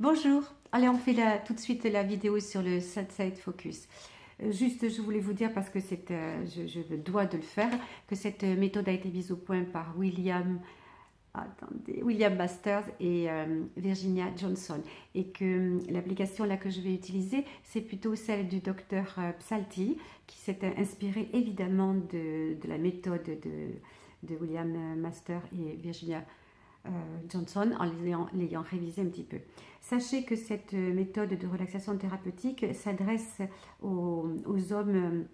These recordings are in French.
Bonjour, allez on fait tout de suite la vidéo sur le Sunset Focus. Juste je voulais vous dire parce que je me dois de le faire, que cette méthode a été mise au point par William Masters et Virginia Johnson, et que l'application là que je vais utiliser c'est plutôt celle du docteur Psalti, qui s'est inspiré évidemment de la méthode de William Masters et Virginia Johnson en l'ayant révisé un petit peu. Sachez que cette méthode de relaxation thérapeutique s'adresse aux hommes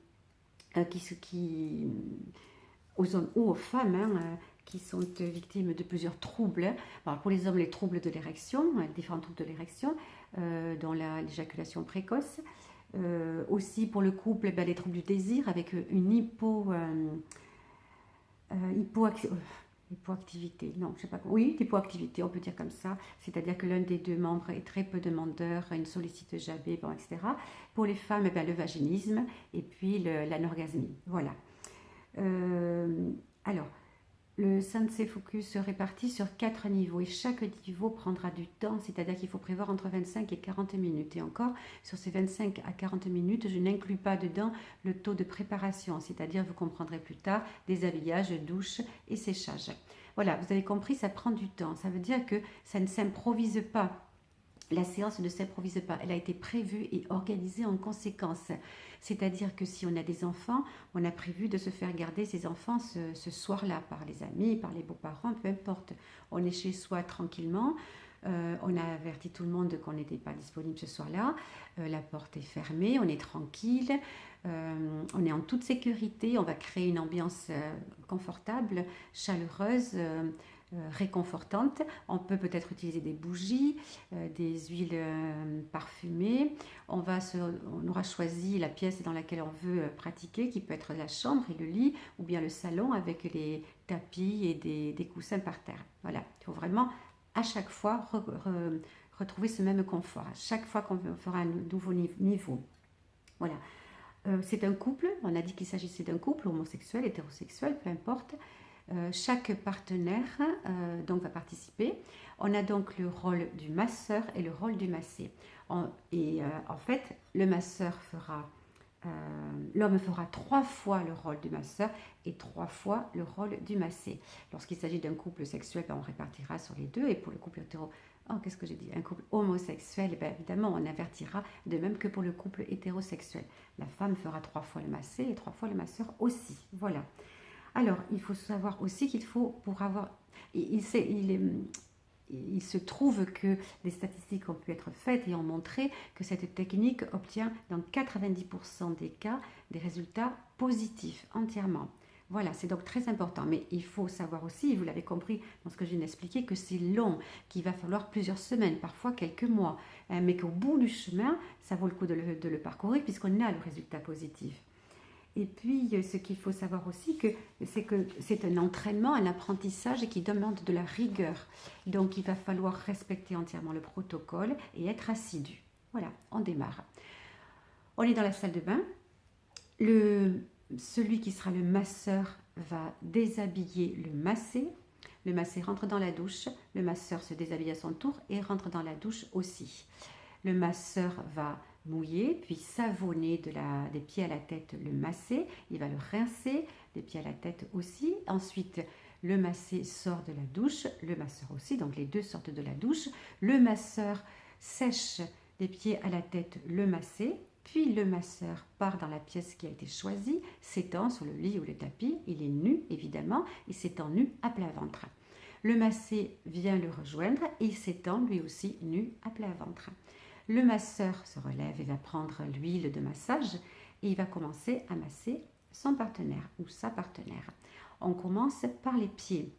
aux hommes ou aux femmes qui sont victimes de plusieurs troubles. Alors pour les hommes, les troubles de l'érection, différents troubles de l'érection, dont l'éjaculation précoce. Aussi pour le couple, les troubles du désir avec une hypoactivité, non, je sais pas. Oui, hypoactivité, on peut dire comme ça. C'est-à-dire que l'un des deux membres est très peu demandeur, il ne sollicite jamais, bon, etc. Pour les femmes, le vaginisme et puis l'anorgasmie. Voilà. Alors, le Sensei Focus se répartit sur 4 niveaux et chaque niveau prendra du temps, c'est-à-dire qu'il faut prévoir entre 25 et 40 minutes. Et encore, sur ces 25 à 40 minutes, je n'inclus pas dedans le taux de préparation, c'est-à-dire, vous comprendrez plus tard, déshabillage, douche et séchage. Voilà, vous avez compris, ça prend du temps. Ça veut dire que ça ne s'improvise pas. La séance ne s'improvise pas, elle a été prévue et organisée en conséquence. C'est-à-dire que si on a des enfants, on a prévu de se faire garder ces enfants ce soir-là, par les amis, par les beaux-parents, peu importe. On est chez soi tranquillement, on a averti tout le monde qu'on n'était pas disponible ce soir-là, la porte est fermée, on est tranquille, on est en toute sécurité, on va créer une ambiance confortable, chaleureuse, réconfortante. On peut peut-être utiliser des bougies, des huiles parfumées. On aura choisi la pièce dans laquelle on veut pratiquer, qui peut être la chambre et le lit, ou bien le salon avec les tapis et des coussins par terre. Voilà, il faut vraiment à chaque fois retrouver ce même confort, à chaque fois qu'on fera un nouveau niveau. Voilà. C'est un couple, on a dit qu'il s'agissait d'un couple homosexuel, hétérosexuel, peu importe. Chaque partenaire donc va participer. On a donc le rôle du masseur et le rôle du massé. En fait, l'homme fera 3 fois le rôle du masseur et 3 fois le rôle du massé. Lorsqu'il s'agit d'un couple sexuel, on répartira sur les deux. Et pour le couple qu'est-ce que j'ai dit, un couple homosexuel, évidemment, on avertira, de même que pour le couple hétérosexuel. La femme fera 3 fois le massé et 3 fois le masseur aussi. Voilà. Alors, il faut savoir aussi qu'il faut, pour avoir... Il se trouve que des statistiques ont pu être faites et ont montré que cette technique obtient dans 90% des cas des résultats positifs entièrement. Voilà, c'est donc très important. Mais il faut savoir aussi, vous l'avez compris dans ce que je viens d'expliquer, que c'est long, qu'il va falloir plusieurs semaines, parfois quelques mois, mais qu'au bout du chemin, ça vaut le coup de le parcourir puisqu'on a le résultat positif. Et puis, ce qu'il faut savoir aussi, c'est que c'est un entraînement, un apprentissage qui demande de la rigueur. Donc, il va falloir respecter entièrement le protocole et être assidu. Voilà, on démarre. On est dans la salle de bain. Celui qui sera le masseur va déshabiller le massé. Le massé rentre dans la douche. Le masseur se déshabille à son tour et rentre dans la douche aussi. Le masseur va mouiller, puis savonner des pieds à la tête le massé. Il va le rincer, des pieds à la tête aussi. Ensuite, le massé sort de la douche, le masseur aussi, donc les deux sortent de la douche. Le masseur sèche des pieds à la tête le massé, puis le masseur part dans la pièce qui a été choisie, s'étend sur le lit ou le tapis. Il est nu, évidemment, il s'étend nu à plat ventre. Le massé vient le rejoindre et il s'étend lui aussi nu à plat ventre. Le masseur se relève et va prendre l'huile de massage et il va commencer à masser son partenaire ou sa partenaire. On commence par les pieds.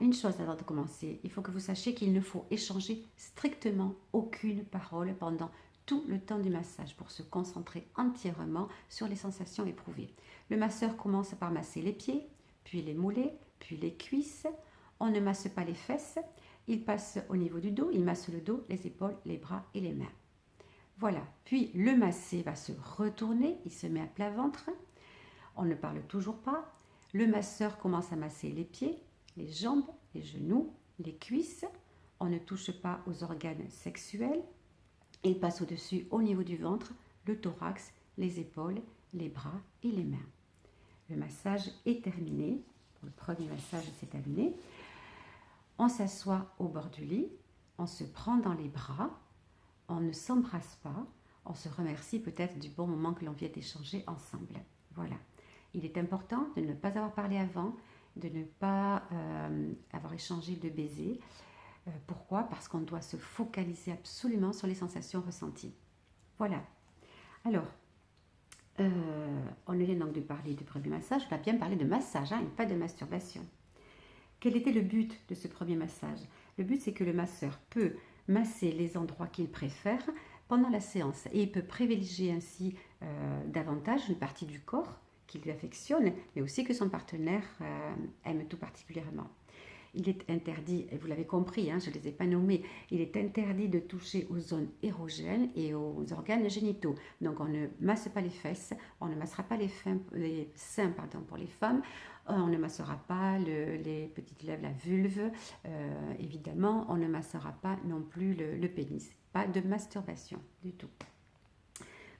Une chose avant de commencer, il faut que vous sachiez qu'il ne faut échanger strictement aucune parole pendant tout le temps du massage pour se concentrer entièrement sur les sensations éprouvées. Le masseur commence par masser les pieds, puis les mollets, puis les cuisses. On ne masse pas les fesses. Il passe au niveau du dos, il masse le dos, les épaules, les bras et les mains. Voilà, puis le massé va se retourner, il se met à plat ventre. On ne parle toujours pas. Le masseur commence à masser les pieds, les jambes, les genoux, les cuisses. on ne touche pas aux organes sexuels. Il passe au-dessus au niveau du ventre, le thorax, les épaules, les bras et les mains. Le massage est terminé. Le premier massage s'est terminé. On s'assoit au bord du lit, on se prend dans les bras, on ne s'embrasse pas, on se remercie peut-être du bon moment que l'on vient d'échanger ensemble. Voilà. Il est important de ne pas avoir parlé avant, de ne pas avoir échangé de baisers. Pourquoi? Parce qu'on doit se focaliser absolument sur les sensations ressenties. Voilà. Alors, on vient donc de parler du premier massage. On a bien parlé de massage, hein, et pas de masturbation. Quel était le but de ce premier massage? Le but, c'est que le masseur peut masser les endroits qu'il préfère pendant la séance et il peut privilégier ainsi davantage une partie du corps qui lui affectionne, mais aussi que son partenaire aime tout particulièrement. Il est interdit, et vous l'avez compris, hein, je ne les ai pas nommés, il est interdit de toucher aux zones érogènes et aux organes génitaux. Donc on ne masse pas les fesses, on ne massera pas les seins pour les femmes, on ne massera pas les petites lèvres, la vulve, évidemment, on ne massera pas non plus le pénis. Pas de masturbation du tout.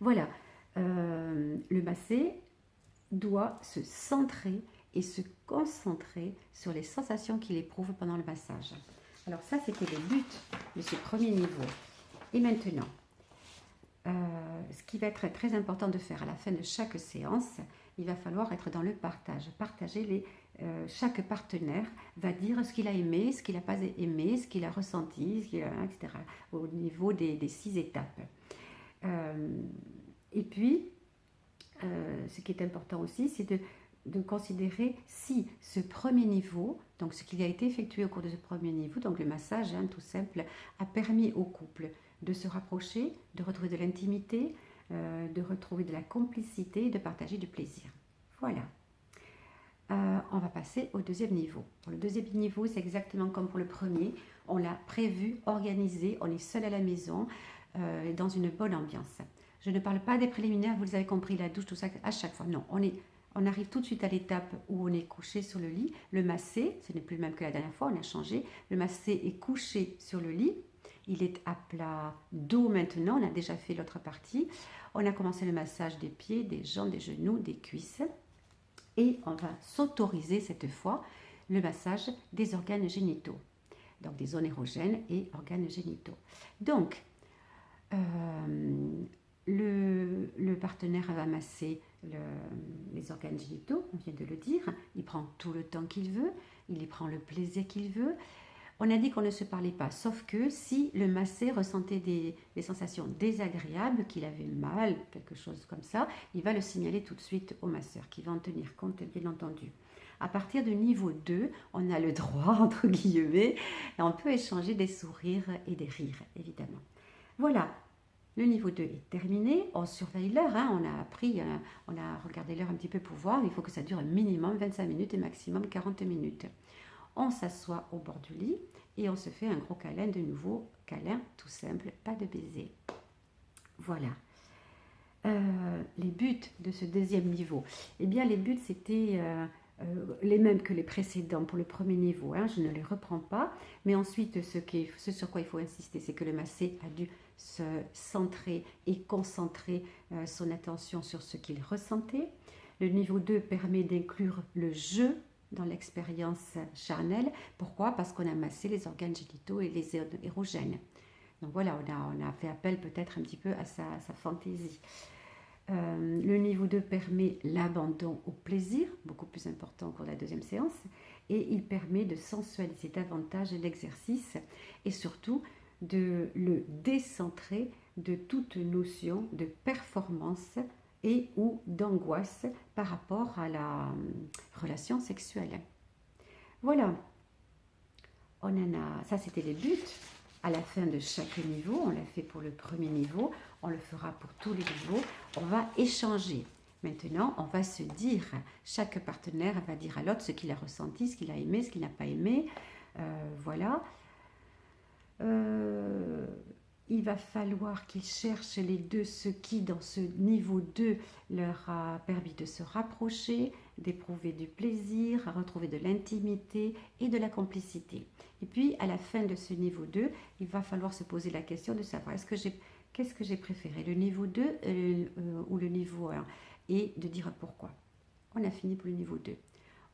Voilà, le massé doit se centrer et se concentrer sur les sensations qu'il éprouve pendant le massage. Alors ça, c'était le but de ce premier niveau. Et maintenant, ce qui va être très important de faire à la fin de chaque séance, il va falloir être dans le partage. Partager chaque partenaire va dire ce qu'il a aimé, ce qu'il n'a pas aimé, ce qu'il a ressenti, etc. Au niveau des 6 étapes. Et puis, ce qui est important aussi, c'est de considérer si ce premier niveau, donc ce qui a été effectué au cours de ce premier niveau, donc le massage, hein, tout simple, a permis au couple de se rapprocher, de retrouver de l'intimité, de retrouver de la complicité, de partager du plaisir. Voilà. On va passer au deuxième niveau. Pour le deuxième niveau, c'est exactement comme pour le premier. On l'a prévu, organisé, on est seul à la maison, dans une bonne ambiance. Je ne parle pas des préliminaires, vous les avez compris, la douche, tout ça, à chaque fois. Non, on arrive tout de suite à l'étape où on est couché sur le lit. Le massé, ce n'est plus le même que la dernière fois, on a changé. Le massé est couché sur le lit. Il est à plat dos maintenant, on a déjà fait l'autre partie. On a commencé le massage des pieds, des jambes, des genoux, des cuisses. Et on va s'autoriser cette fois le massage des organes génitaux. Donc des zones érogènes et organes génitaux. Donc, le partenaire va masser les organes génitaux, on vient de le dire. Il prend tout le temps qu'il veut, il y prend le plaisir qu'il veut. On a dit qu'on ne se parlait pas, sauf que si le massé ressentait des sensations désagréables, qu'il avait mal, quelque chose comme ça, il va le signaler tout de suite au masseur, qui va en tenir compte, bien entendu. À partir du niveau 2, on a le droit, entre guillemets, et on peut échanger des sourires et des rires, évidemment. Voilà, le niveau 2 est terminé. On surveille l'heure, hein, on a regardé l'heure un petit peu pour voir. Il faut que ça dure un minimum 25 minutes et maximum 40 minutes. On s'assoit au bord du lit et on se fait un gros câlin de nouveau. Câlin tout simple, pas de baiser. Voilà. Les buts de ce deuxième niveau. Eh bien, les buts, c'était les mêmes que les précédents pour le premier niveau. Hein, je ne les reprends pas. Mais ensuite, ce sur quoi il faut insister, c'est que le massé a dû se centrer et concentrer son attention sur ce qu'il ressentait. Le niveau 2 permet d'inclure le jeu dans l'expérience charnelle. Pourquoi? Parce qu'on a massé les organes génitaux et les zones érogènes. Donc voilà, on a fait appel peut-être un petit peu à sa fantaisie. Le niveau 2 permet l'abandon au plaisir, beaucoup plus important pour la deuxième séance, et il permet de sensualiser davantage l'exercice et surtout de le décentrer de toute notion de performance et ou d'angoisse par rapport à la relation sexuelle. Voilà, ça c'était les buts. À la fin de chaque niveau, on l'a fait pour le premier niveau, on le fera pour tous les niveaux, on va échanger. Maintenant, on va se dire, chaque partenaire va dire à l'autre ce qu'il a ressenti, ce qu'il a aimé, ce qu'il n'a pas aimé. Voilà. Il va falloir qu'ils cherchent les deux ce qui, dans ce niveau 2, leur a permis de se rapprocher, d'éprouver du plaisir, à retrouver de l'intimité et de la complicité. Et puis, à la fin de ce niveau 2, il va falloir se poser la question de savoir qu'est-ce que j'ai préféré, le niveau 2 ou le niveau 1, et de dire pourquoi. On a fini pour le niveau 2.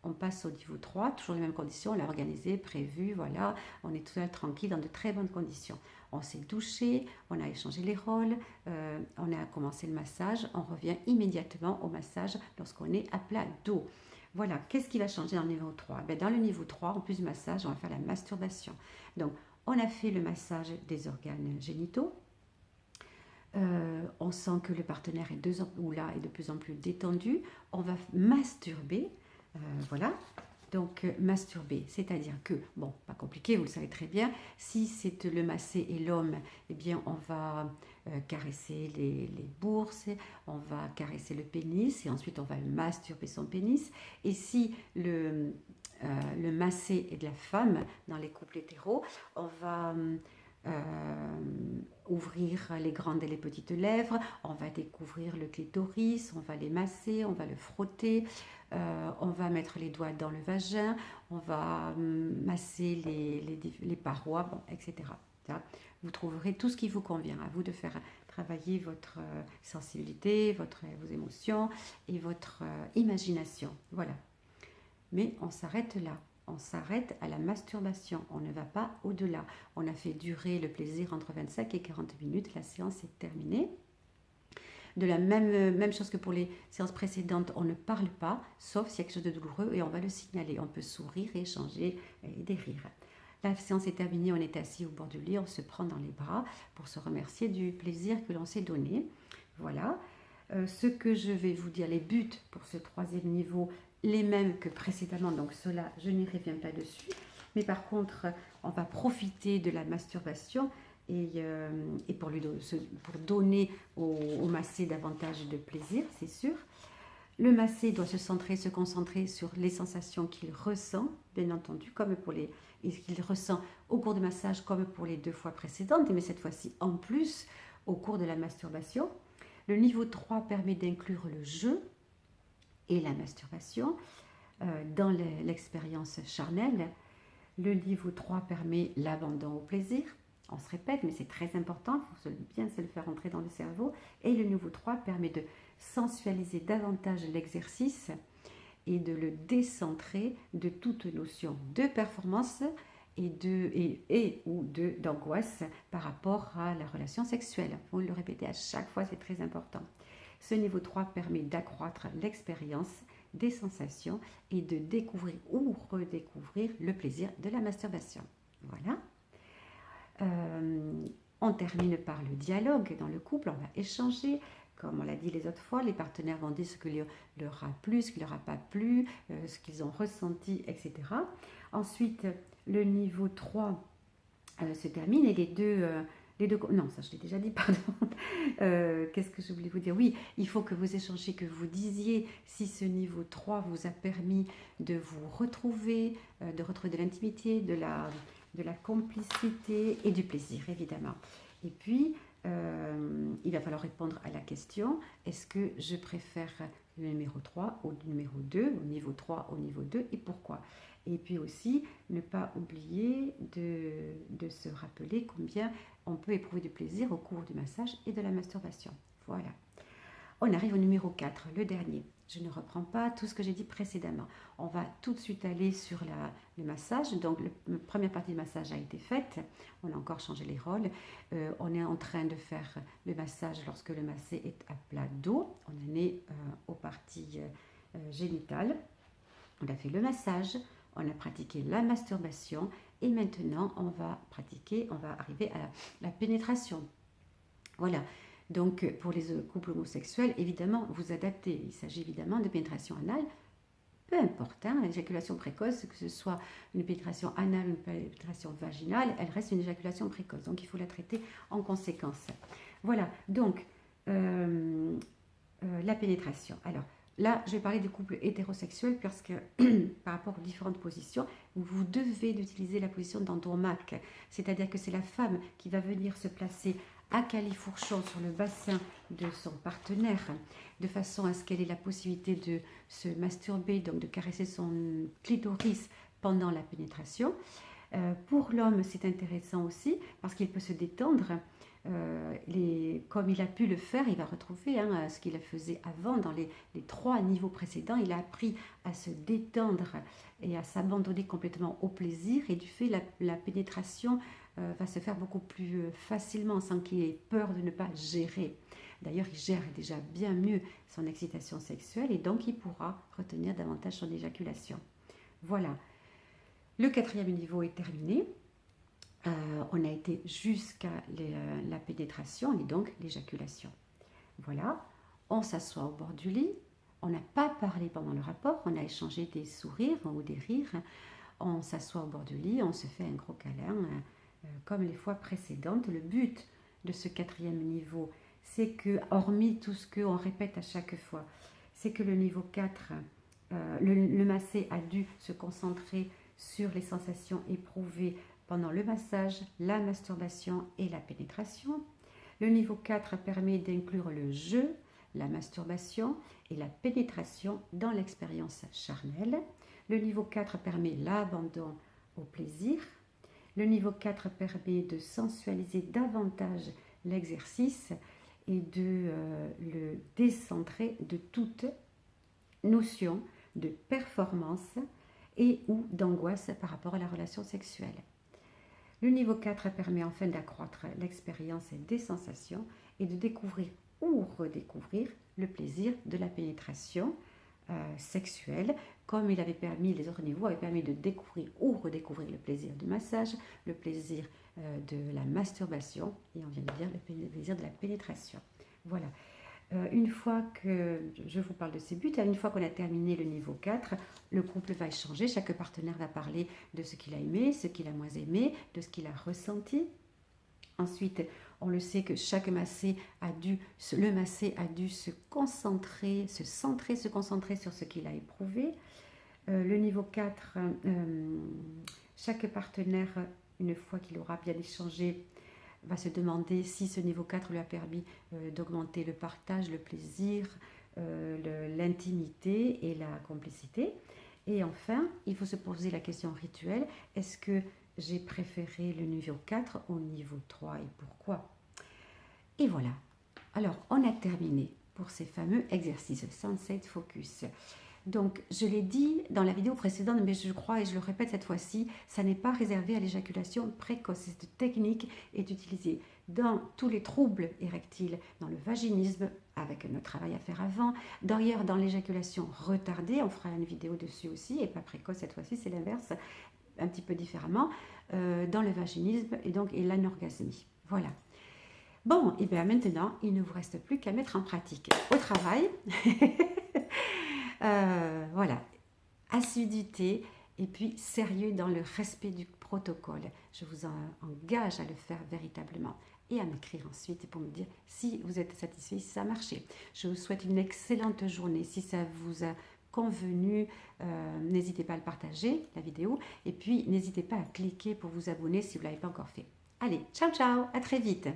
On passe au niveau 3, toujours les mêmes conditions, on l'a organisé, prévu, voilà, on est tout seul tranquille dans de très bonnes conditions. On s'est douché, on a échangé les rôles, on a commencé le massage, on revient immédiatement au massage lorsqu'on est à plat dos. Voilà, qu'est-ce qui va changer dans le niveau 3? Dans le niveau 3, en plus du massage, on va faire la masturbation. Donc, on a fait le massage des organes génitaux. On sent que le partenaire est de plus en plus détendu. On va masturber. Voilà, donc masturber, c'est-à-dire que, bon, pas compliqué, vous le savez très bien, si c'est le massé et l'homme, eh bien on va caresser les bourses, on va caresser le pénis et ensuite on va masturber son pénis. Et si le massé est de la femme, dans les couples hétéros, on va ouvrir les grandes et les petites lèvres, on va découvrir le clitoris, on va les masser, on va le frotter, on va mettre les doigts dans le vagin, on va masser les parois, bon, etc. Vous trouverez tout ce qui vous convient. À vous de faire travailler votre sensibilité, vos émotions et votre imagination. Voilà. Mais on s'arrête là. On s'arrête à la masturbation, on ne va pas au-delà. On a fait durer le plaisir entre 25 et 40 minutes, la séance est terminée. De la même chose que pour les séances précédentes, on ne parle pas, sauf s'il y a quelque chose de douloureux et on va le signaler. On peut sourire, échanger et des rires. La séance est terminée, on est assis au bord du lit, on se prend dans les bras pour se remercier du plaisir que l'on s'est donné. Voilà. Ce que je vais vous dire, les buts pour ce troisième niveau, les mêmes que précédemment, donc cela, je n'y reviens pas dessus. Mais par contre, on va profiter de la masturbation et pour donner au massé davantage de plaisir, c'est sûr. Le massé doit se concentrer sur les sensations qu'il ressent, bien entendu, qu'il ressent au cours du massage comme pour les 2 fois précédentes, mais cette fois-ci en plus au cours de la masturbation. Le niveau 3 permet d'inclure le jeu et la masturbation dans l'expérience charnelle. Le niveau 3 permet l'abandon au plaisir. On se répète, mais c'est très important, il faut bien se le faire entrer dans le cerveau. Et le niveau 3 permet de sensualiser davantage l'exercice et de le décentrer de toute notion de performance ou d'angoisse par rapport à la relation sexuelle. Vous le répétez à chaque fois, c'est très important. Ce niveau 3 permet d'accroître l'expérience des sensations et de découvrir ou redécouvrir le plaisir de la masturbation. Voilà. On termine par le dialogue dans le couple, on va échanger. Comme on l'a dit les autres fois, les partenaires vont dire ce que leur a plu, ce qui leur a pas plu, ce qu'ils ont ressenti, etc. Ensuite, le niveau 3 se termine et les deux... non, ça je l'ai déjà dit, pardon. Qu'est-ce que je voulais vous dire? Oui, il faut que vous échangiez, que vous disiez si ce niveau 3 vous a permis de vous retrouver, de retrouver de l'intimité, de la complicité et du plaisir, évidemment. Et puis, il va falloir répondre à la question, est-ce que je préfère le numéro 3 au numéro 2, au niveau 3 au niveau 2, et pourquoi? Et puis aussi, ne pas oublier de se rappeler combien on peut éprouver du plaisir au cours du massage et de la masturbation. Voilà. On arrive au numéro 4, le dernier. Je ne reprends pas tout ce que j'ai dit précédemment. On va tout de suite aller sur le massage. Donc, la première partie du massage a été faite. On a encore changé les rôles. On est en train de faire le massage lorsque le massé est à plat dos. On en est aux parties génitales. On a fait le massage. On a pratiqué la masturbation. Et maintenant, on va arriver à la pénétration. Voilà. Donc, pour les couples homosexuels, évidemment, vous adaptez. Il s'agit évidemment de pénétration anale, peu importe, l'éjaculation précoce, que ce soit une pénétration anale ou une pénétration vaginale, elle reste une éjaculation précoce. Donc, il faut la traiter en conséquence. Voilà, donc, la pénétration. Alors, là, je vais parler des couples hétérosexuels parce que, par rapport aux différentes positions, vous devez utiliser la position d'endomaque. C'est-à-dire que c'est la femme qui va venir se placer à califourchon sur le bassin de son partenaire, de façon à ce qu'elle ait la possibilité de se masturber, donc de caresser son clitoris pendant la pénétration. Pour l'homme, c'est intéressant aussi parce qu'il peut se détendre. Comme il a pu le faire, il va retrouver ce qu'il faisait avant dans les 3 niveaux précédents. Il a appris à se détendre et à s'abandonner complètement au plaisir, et du fait la pénétration va se faire beaucoup plus facilement sans qu'il ait peur de ne pas gérer. D'ailleurs, il gère déjà bien mieux son excitation sexuelle et donc il pourra retenir davantage son éjaculation. Voilà, le 4e niveau est terminé. On a été jusqu'à la pénétration et donc l'éjaculation. Voilà, on s'assoit au bord du lit. On n'a pas parlé pendant le rapport, on a échangé des sourires ou des rires. On s'assoit au bord du lit, on se fait un gros câlin comme les fois précédentes. Le but de ce 4e niveau, c'est que, hormis tout ce qu'on répète à chaque fois, c'est que le niveau 4, le massé a dû se concentrer sur les sensations éprouvées pendant le massage, la masturbation et la pénétration. Le niveau 4 permet d'inclure le jeu, la masturbation et la pénétration dans l'expérience charnelle. Le niveau 4 permet l'abandon au plaisir. Le niveau 4 permet de sensualiser davantage l'exercice et de le décentrer de toute notion de performance et ou d'angoisse par rapport à la relation sexuelle. Le niveau 4 permet enfin d'accroître l'expérience des sensations et de découvrir ou redécouvrir le plaisir de la pénétration sexuelle, comme il avait permis, les autres niveaux avaient permis de découvrir ou redécouvrir le plaisir du massage, le plaisir de la masturbation et on vient de dire le plaisir de la pénétration. Voilà. Une fois que je vous parle de ces buts, une fois qu'on a terminé le niveau 4, le couple va échanger, chaque partenaire va parler de ce qu'il a aimé, ce qu'il a moins aimé, de ce qu'il a ressenti. Ensuite, on le sait que chaque massé a dû se concentrer, se concentrer sur ce qu'il a éprouvé. Le niveau 4, chaque partenaire, une fois qu'il aura bien échangé, va se demander si ce niveau 4 lui a permis d'augmenter le partage, le plaisir, l'intimité et la complicité. Et enfin, il faut se poser la question rituelle, est-ce que j'ai préféré le niveau 4 au niveau 3 et pourquoi? Et voilà, alors on a terminé pour ces fameux exercices Sensate Focus. Donc, je l'ai dit dans la vidéo précédente, mais je crois et je le répète cette fois-ci, ça n'est pas réservé à l'éjaculation précoce. Cette technique est utilisée dans tous les troubles érectiles, dans le vaginisme, avec notre travail à faire avant. D'ailleurs, dans l'éjaculation retardée, on fera une vidéo dessus aussi, et pas précoce cette fois-ci, c'est l'inverse, un petit peu différemment, dans le vaginisme et l'anorgasmie. Voilà. Bon, et bien maintenant, il ne vous reste plus qu'à mettre en pratique au travail. Voilà, assiduité et puis sérieux dans le respect du protocole. Je vous engage à le faire véritablement et à m'écrire ensuite pour me dire si vous êtes satisfait, si ça a marché. Je vous souhaite une excellente journée. Si ça vous a convenu, n'hésitez pas à le partager, la vidéo, et puis n'hésitez pas à cliquer pour vous abonner si vous ne l'avez pas encore fait. Allez, ciao ciao, à très vite.